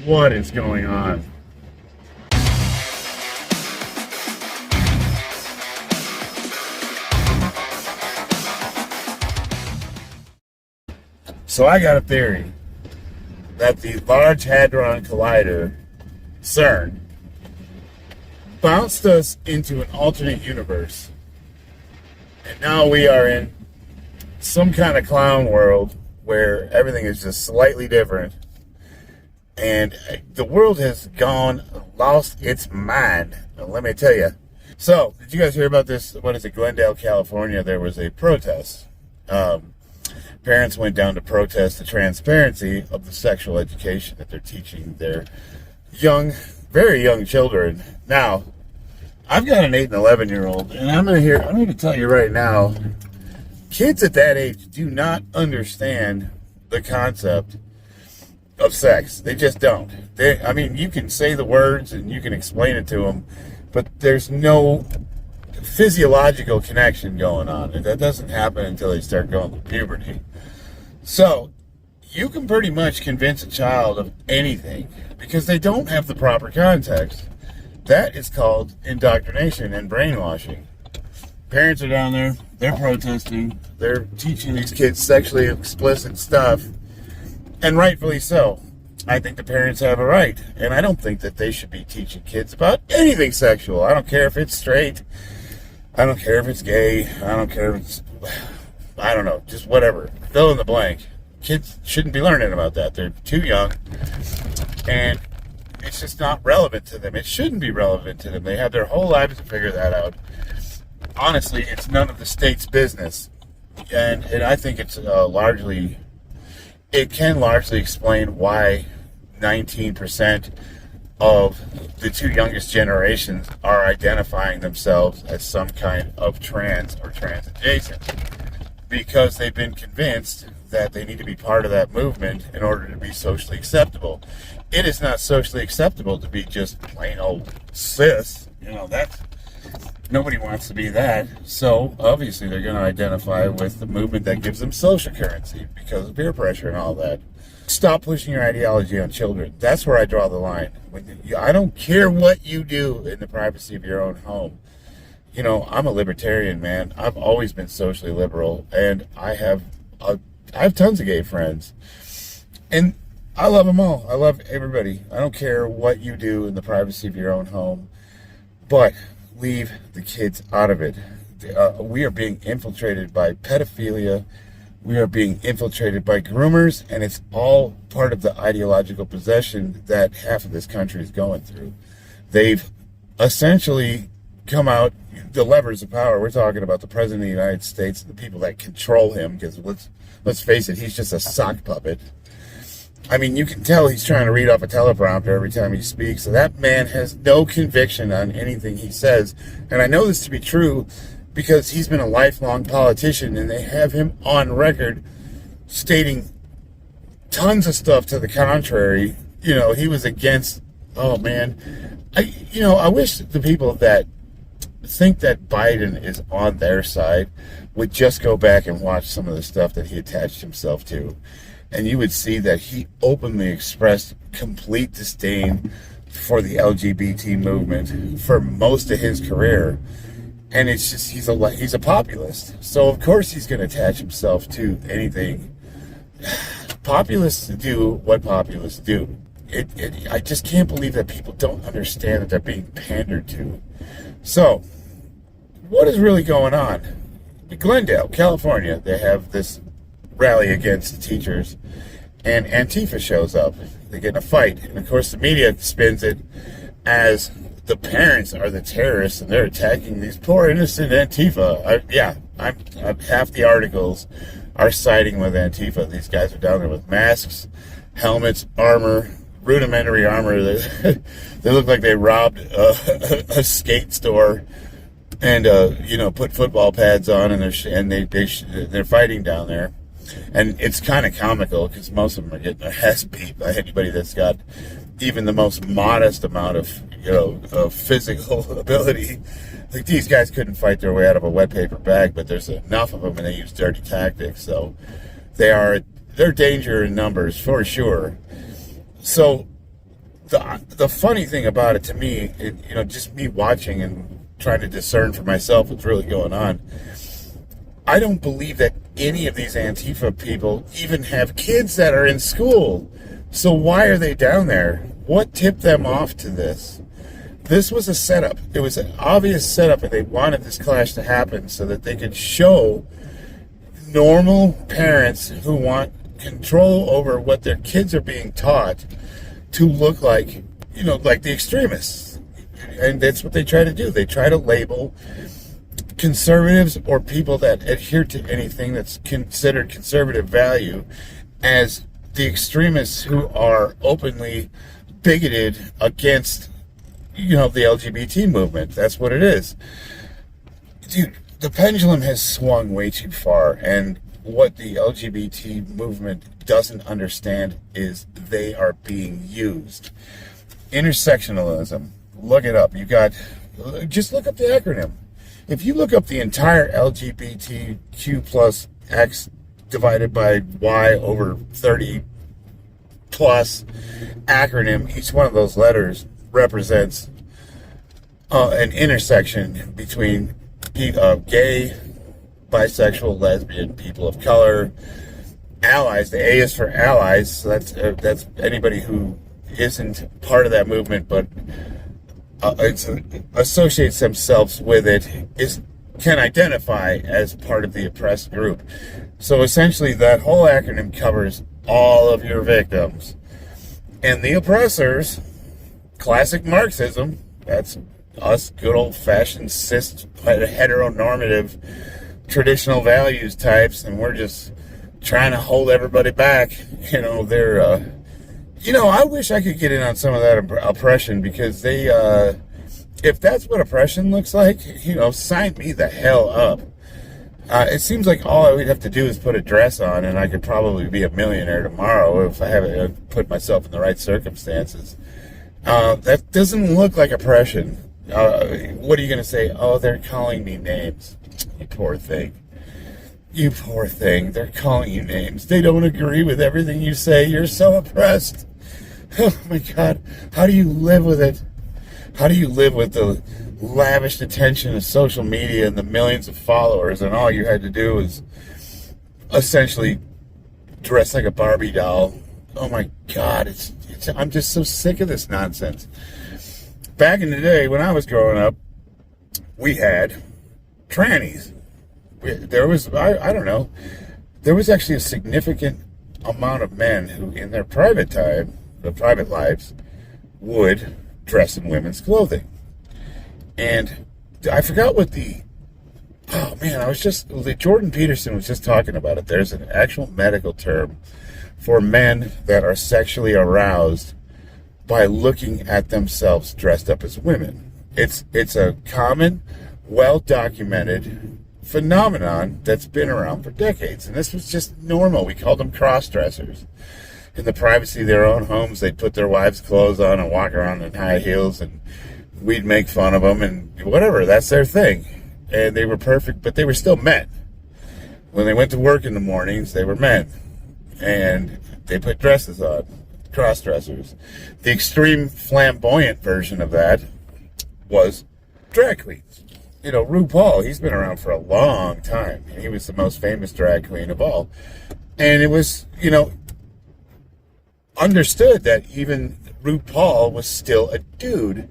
What is going on? So I got a theory that the Large Hadron Collider, CERN, bounced us into an alternate universe. And now we are in some kind of clown world where everything is just slightly different. And the world has lost its mind. Let me tell you. So, did you guys hear about this? What is it? Glendale, California. There was a protest. Parents went down to protest the transparency of the sexual education that they're teaching their young, very young children. Now, I've got an 8 and 11-year-old, and I'm going to tell you right now, kids at that age do not understand the concept of sex. They just don't. You can say the words and you can explain it to them, but there's no physiological connection going on. That doesn't happen until they start going through puberty. So, you can pretty much convince a child of anything because they don't have the proper context. That is called indoctrination and brainwashing. Parents are down there, they're protesting, they're teaching these kids sexually explicit stuff, and rightfully so. I think the parents have a right, and I don't think that they should be teaching kids about anything sexual. I don't care if it's straight, I don't care if it's gay, I don't care if it's, I don't know, just whatever. Fill in the blank. Kids shouldn't be learning about that. They're too young, and it's just not relevant to them. It shouldn't be relevant to them. They have their whole lives to figure that out. Honestly, it's none of the state's business, and I think it can largely explain why 19% of the two youngest generations are identifying themselves as some kind of trans or trans adjacent, because they've been convinced that they need to be part of that movement in order to be socially acceptable. It is not socially acceptable to be just plain old cis. Nobody wants to be that. So obviously they're going to identify with the movement that gives them social currency because of peer pressure and all that. Stop pushing your ideology on children. That's where I draw the line. I don't care what you do in the privacy of your own home. I'm a libertarian, man. I've always been socially liberal, and I have tons of gay friends, and I love them all. I love everybody. I don't care what you do in the privacy of your own home, but leave the kids out of it. We are being infiltrated by pedophilia. We are being infiltrated by groomers, and it's all part of the ideological possession that half of this country is going through. They've essentially come out, the levers of power. We're talking about the President of the United States, the people that control him, because let's face it, he's just a sock puppet. You can tell he's trying to read off a teleprompter every time he speaks. So that man has no conviction on anything he says. And I know this to be true because he's been a lifelong politician, and they have him on record stating tons of stuff to the contrary. He was against, oh man. I wish the people that think that Biden is on their side would just go back and watch some of the stuff that he attached himself to. And you would see that he openly expressed complete disdain for the LGBT movement for most of his career. And it's just, he's a populist. So of course he's going to attach himself to anything. Populists do what populists do. I just can't believe that people don't understand that they're being pandered to. So, what is really going on? In Glendale, California, they have this rally against teachers, and Antifa shows up. They get in a fight, and of course the media spins it as the parents are the terrorists and they're attacking these poor innocent Antifa. Half the articles are siding with Antifa. These guys are down there with masks, helmets, armor, rudimentary armor. They look like they robbed a skate store and put football pads on, and they're fighting down there. And it's kind of comical because most of them are getting their ass beat by anybody that's got even the most modest amount of physical ability. Like, these guys couldn't fight their way out of a wet paper bag, but there's enough of them, and they use dirty tactics. So they're danger in numbers for sure. So the funny thing about it to me, just me watching and trying to discern for myself what's really going on, I don't believe that any of these Antifa people even have kids that are in school. So why are they down there? What tipped them off to this? This was a setup. It was an obvious setup, and they wanted this clash to happen so that they could show normal parents who want control over what their kids are being taught to look like, like the extremists. And that's what they try to do. They try to label conservatives or people that adhere to anything that's considered conservative value as the extremists who are openly bigoted against, the LGBT movement. That's what it is. Dude, the pendulum has swung way too far, and what the LGBT movement doesn't understand is they are being used. Intersectionalism, look it up. Just look up the acronym. If you look up the entire LGBTQ plus X divided by Y over 30 plus acronym, each one of those letters represents an intersection between gay, bisexual, lesbian, people of color, allies. The A is for allies, so that's anybody who isn't part of that movement but associates themselves with it, can identify as part of the oppressed group. So essentially that whole acronym covers all of your victims. And the oppressors, classic Marxism, that's us good old-fashioned cis heteronormative traditional values types, and we're just trying to hold everybody back. I wish I could get in on some of that oppression, because they, if that's what oppression looks like, sign me the hell up. It seems like all I would have to do is put a dress on, and I could probably be a millionaire tomorrow if I put myself in the right circumstances. That doesn't look like oppression. What are you going to say? Oh, they're calling me names. You poor thing. You poor thing. They're calling you names. They don't agree with everything you say. You're so oppressed. Oh my God. How do you live with it? How do you live with the lavish attention of social media and the millions of followers, and all you had to do was essentially dress like a Barbie doll? Oh my God. I'm just so sick of this nonsense. Back in the day when I was growing up, we had trannies. There was, I don't know, there was actually a significant amount of men who, in their private time, their private lives, would dress in women's clothing. And I forgot what Jordan Peterson was just talking about it. There's an actual medical term for men that are sexually aroused by looking at themselves dressed up as women. It's a common, well-documented phenomenon that's been around for decades, and this was just normal. We called them crossdressers. In the privacy of their own homes, they'd put their wives' clothes on and walk around in high heels, and we'd make fun of them and whatever. That's their thing. And they were perfect, but they were still men. When they went to work in the mornings, they were men, and they put dresses on. Crossdressers. The extreme flamboyant version of that was drag queens. RuPaul, he's been around for a long time. He was the most famous drag queen of all. And it was, understood that even RuPaul was still a dude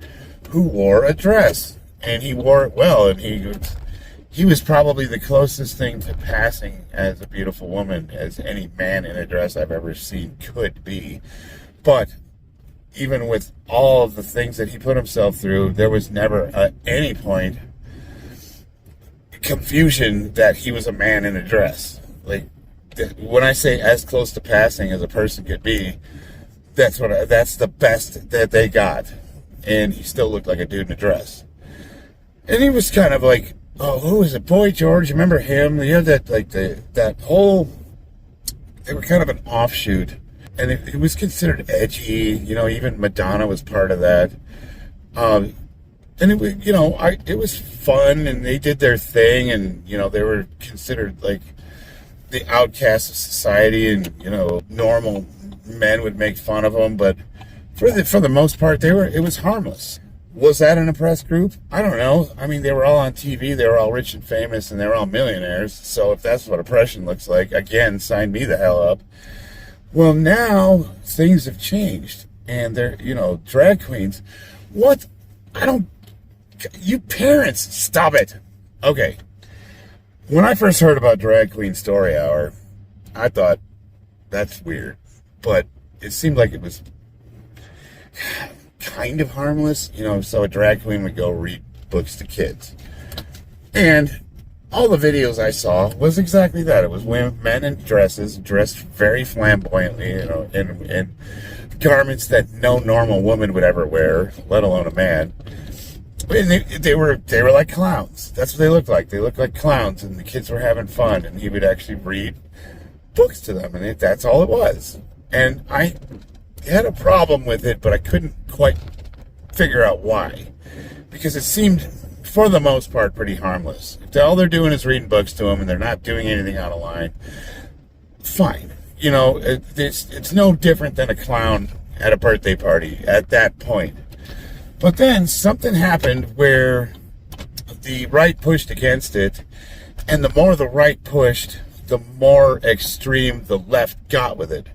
who wore a dress. And he wore it well. And he was probably the closest thing to passing as a beautiful woman as any man in a dress I've ever seen could be. But even with all of the things that he put himself through, there was never at any point confusion that he was a man in a dress. Like, when I say as close to passing as a person could be, that's the best that they got. And he still looked like a dude in a dress. And he was kind of like, oh, who is it? Boy George, remember him? He had that whole, they were kind of an offshoot. And it was considered edgy. Even Madonna was part of that. And it was, it was fun, and they did their thing, and, they were considered like the outcasts of society, and, normal men would make fun of them. But for the most part, it was harmless. Was that an oppressed group? I don't know. I mean, they were all on TV, they were all rich and famous, and they were all millionaires. So if that's what oppression looks like, again, sign me the hell up. Well, now things have changed, and they're, drag queens. What? You parents, stop it. Okay. When I first heard about Drag Queen Story Hour, I thought, that's weird. But it seemed like it was kind of harmless. So a drag queen would go read books to kids. And all the videos I saw was exactly that. It was men in dresses, dressed very flamboyantly, in garments that no normal woman would ever wear, let alone a man. And they were like clowns. That's what they looked like. They looked like clowns, and the kids were having fun, and he would actually read books to them, and that's all it was. And I had a problem with it, but I couldn't quite figure out why. Because it seemed, for the most part, pretty harmless. If all they're doing is reading books to them, and they're not doing anything out of line, fine. It's no different than a clown at a birthday party at that point. But then something happened where the right pushed against it, and the more the right pushed, the more extreme the left got with it.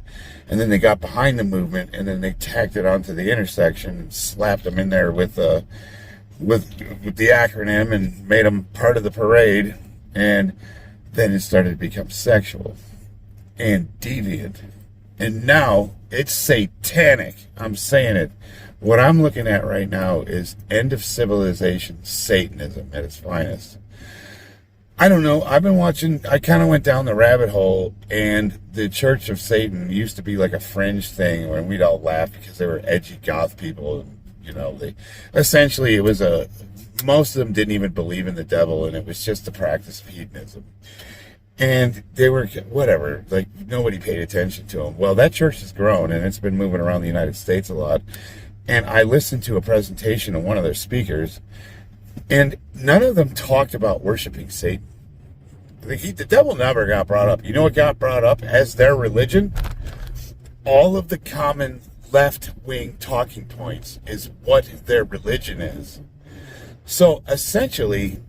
And then they got behind the movement, and then they tacked it onto the intersection and slapped them in there with the acronym and made them part of the parade. And then it started to become sexual and deviant. And now it's satanic. I'm saying it. What I'm looking at right now is end of civilization Satanism at its finest. I don't know. I kind of went down the rabbit hole, and the Church of Satan used to be like a fringe thing when we'd all laugh because they were edgy goth people. And, they essentially, most of them didn't even believe in the devil, and it was just the practice of hedonism. And they were, whatever, like nobody paid attention to them. Well, that church has grown, and it's been moving around the United States a lot. And I listened to a presentation of one of their speakers, and none of them talked about worshiping Satan. The devil never got brought up. You know what got brought up as their religion? All of the common left-wing talking points is what their religion is. So essentially,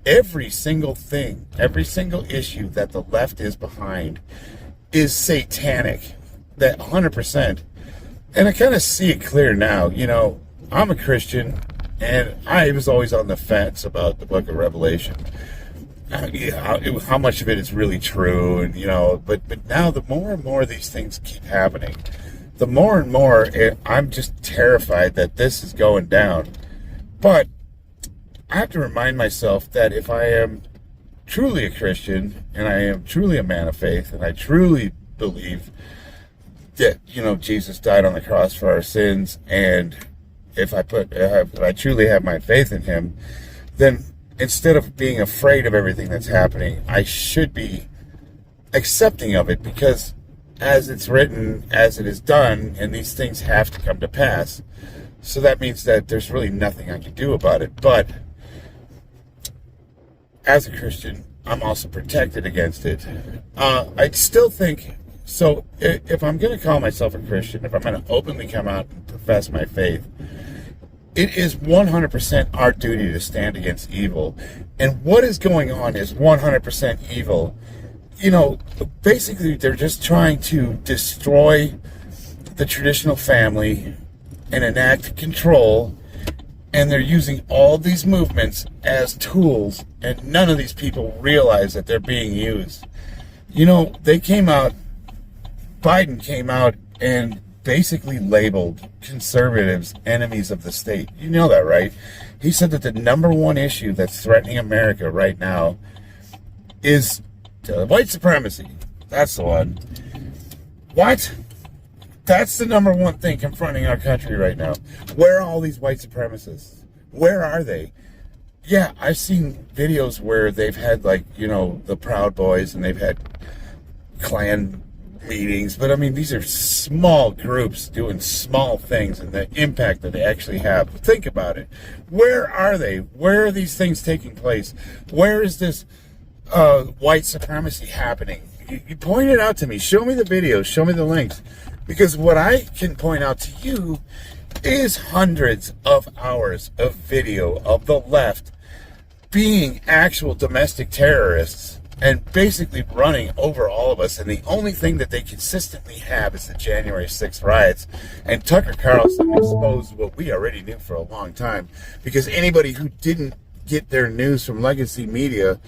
every single thing, every single issue that the left is behind is satanic. That 100%. And I kind of see it clear now. I'm a Christian, and I was always on the fence about the book of Revelation. How much of it is really true, and but now the more and more these things keep happening, the more and more I'm just terrified that this is going down. But I have to remind myself that if I am truly a Christian, and I am truly a man of faith, and I truly believe that Jesus died on the cross for our sins, and if I truly have my faith in him, then instead of being afraid of everything that's happening, I should be accepting of it, because as it's written, as it is done, and these things have to come to pass. So that means that there's really nothing I can do about it. But as a Christian, I'm also protected against it. I still think, so if I'm going to call myself a Christian, if I'm going to openly come out and profess my faith, it is 100% our duty to stand against evil. And what is going on is 100% evil. Basically they're just trying to destroy the traditional family and enact control. And they're using all these movements as tools. And none of these people realize that they're being used. Biden came out and basically labeled conservatives enemies of the state. You know that, right? He said that the number one issue that's threatening America right now is white supremacy. That's the one. What? That's the number one thing confronting our country right now. Where are all these white supremacists? Where are they? Yeah, I've seen videos where they've had, the Proud Boys, and they've had Klan meetings, but I mean, these are small groups doing small things, and the impact that they actually have. Think about it. Where are they? Where are these things taking place? Where is this white supremacy happening? You point it out to me. Show me the videos. Show me the links. Because what I can point out to you is hundreds of hours of video of the left being actual domestic terrorists and basically running over all of us. And the only thing that they consistently have is the January 6th riots. And Tucker Carlson exposed what we already knew for a long time. Because anybody who didn't get their news from legacy media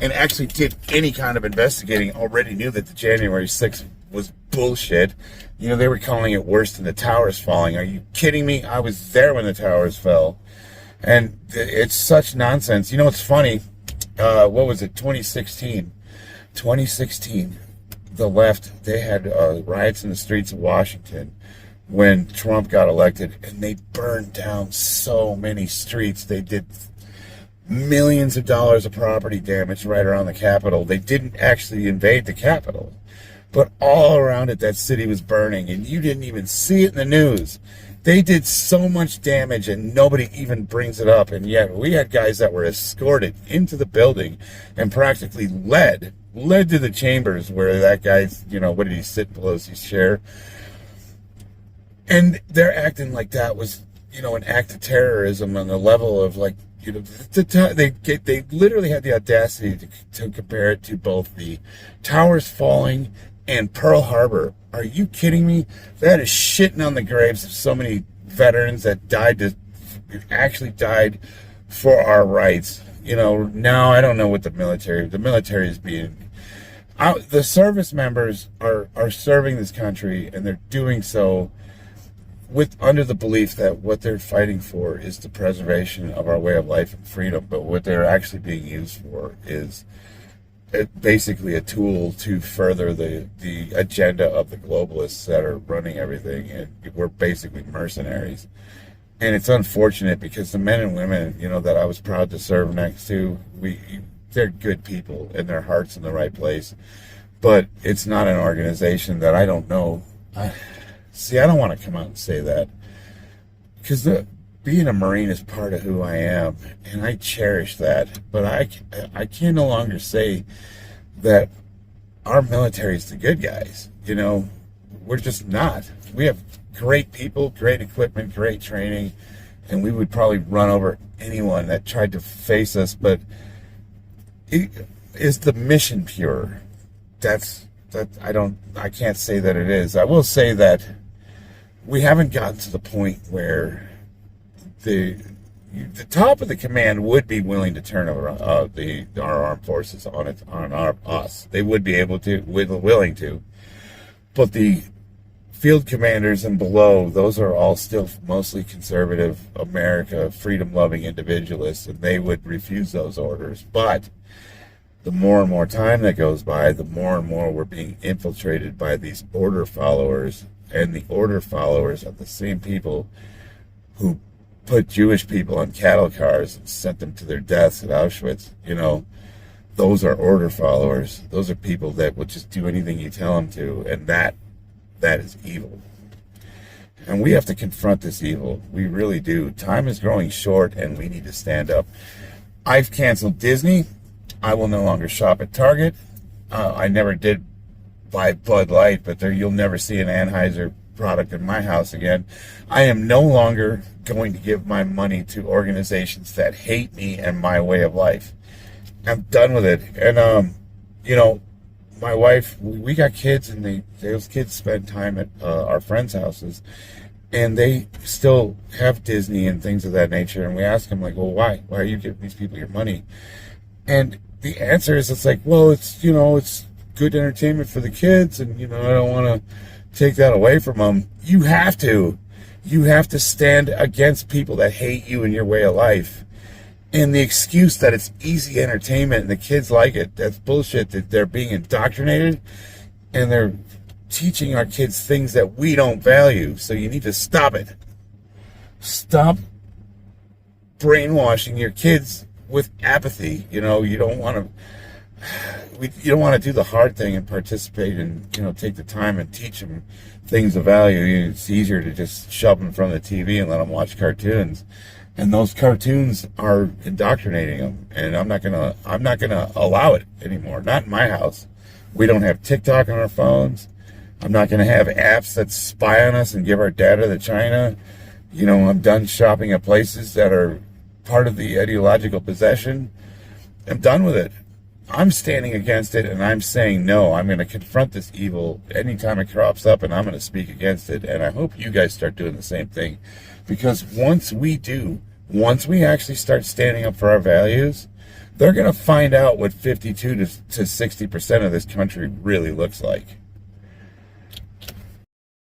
and actually did any kind of investigating already knew that the January 6th was bullshit. You know, they were calling it worse than the towers falling. Are you kidding me? I was there when the towers fell. And it's such nonsense. You know, it's funny. What was it? 2016, the left, they had riots in the streets of Washington when Trump got elected, and they burned down so many streets. They did millions of dollars of property damage right around the Capitol. They didn't actually invade the Capitol, but all around it, that city was burning, and you didn't even see it in the news. They did so much damage, and nobody even brings it up. And yet we had guys that were escorted into the building and practically led to the chambers where that guy's, you know, what did he sit in Pelosi's chair? And they're acting like that was, you know, an act of terrorism on the level of, like, you know, they literally had the audacity to compare it to both the towers falling and Pearl Harbor. Are you kidding me? That is shitting on the graves of so many veterans that actually died for our rights. You know, now I don't know what the military is being. The service members are serving this country, and they're doing so under the belief that what they're fighting for is the preservation of our way of life and freedom. But what they're actually being used for is basically a tool to further the agenda of the globalists that are running everything, and we're basically mercenaries. And it's unfortunate because the men and women, you know, that I was proud to serve next to, they're good people and their heart's in the right place. But it's not an organization that I don't know. I don't want to come out and say that, because being a Marine is part of who I am, and I cherish that. But I can no longer say that our military is the good guys. You know, we're just not. We have great people, great equipment, great training, and we would probably run over anyone that tried to face us. But is the mission pure? I can't say that it is. I will say that we haven't gotten to the point where the top of the command would be willing to turn over our armed forces on us. They would be willing to, but the field commanders and below, those are all still mostly conservative America, freedom-loving individualists, and they would refuse those orders. But the more and more time that goes by, the more and more we're being infiltrated by these order followers, and the order followers are the same people who put Jewish people on cattle cars and sent them to their deaths at Auschwitz. You know, those are order followers. Those are people that will just do anything you tell them to, and that is evil. And we have to confront this evil. We really do. Time is growing short, and we need to stand up. I've canceled Disney. I will no longer shop at Target. I never did buy Bud Light, but you'll never see an Anheuser product in my house again. I am no longer going to give my money to organizations that hate me and my way of life. I'm done with it. And you know, my wife, we got kids, and those kids spend time at our friends' houses, and they still have Disney and things of that nature. And we ask them, like, well, why are you giving these people your money? And the answer is, it's like, well, it's good entertainment for the kids, and I don't want to take that away from them. You have to stand against people that hate you and your way of life. And the excuse that it's easy entertainment and the kids like it, that's bullshit. That they're being indoctrinated, and they're teaching our kids things that we don't value. So you need to stop it. Stop brainwashing your kids with apathy. You don't want to do the hard thing and participate and take the time and teach them things of value. It's easier to just shove them in front of the TV and let them watch cartoons. And those cartoons are indoctrinating them, and I'm not gonna allow it anymore. Not in my house. We don't have TikTok on our phones. I'm not going to have apps that spy on us and give our data to China. I'm done shopping at places that are part of the ideological possession. I'm done with it. I'm standing against it, and I'm saying no. I'm going to confront this evil anytime it crops up, and I'm going to speak against it. And I hope you guys start doing the same thing. Because once we actually start standing up for our values, they're going to find out what 52 to 60% of this country really looks like.